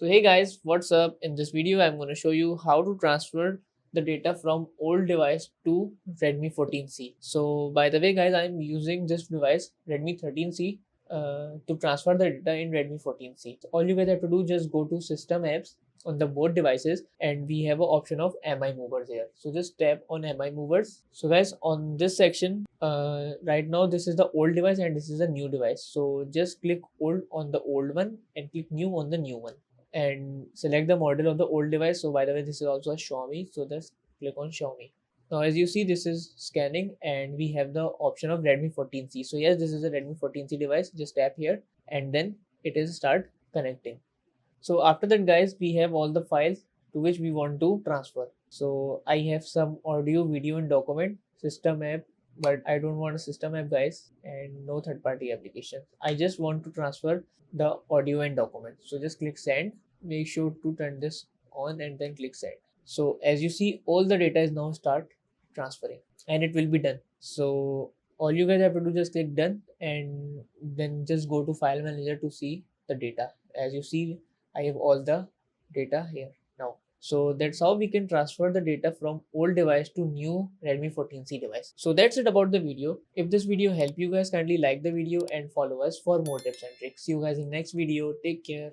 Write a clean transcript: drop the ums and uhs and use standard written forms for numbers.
So hey guys, what's up? In this video I'm going to show you how to transfer the data from old device to Redmi 14C. So by the way guys, I'm using this device Redmi 13C to transfer the data in Redmi 14C. So all you guys have to do, just go to system apps on the both devices and we have an option of MI movers here. So just tap on MI movers. So guys, on this section right now this is the old device and this is a new device. So just click old on the old one and click new on the new one and select the model of the old device. So by the way, this is also a Xiaomi, so just click on Xiaomi. Now as you see, this is scanning and we have the option of Redmi 14C. So yes, this is a Redmi 14C device. Just tap here and then it is start connecting. So after that guys, we have all the files to which we want to transfer. So I have some audio, video and document, system app, but I don't want a system app guys, and no third party application. I just want to transfer the audio and document. So just click send. Make sure to turn this on and then click send. So as you see, all the data is now start transferring and it will be done. So all you guys have to do, just click done and then just go to file manager to see the data. As you see, I have all the data here now. So that's how we can transfer the data from old device to new Redmi 14C device. So that's it about the video. If this video helped you guys, kindly like the video and follow us for more tips and tricks. See you guys in next video. Take care.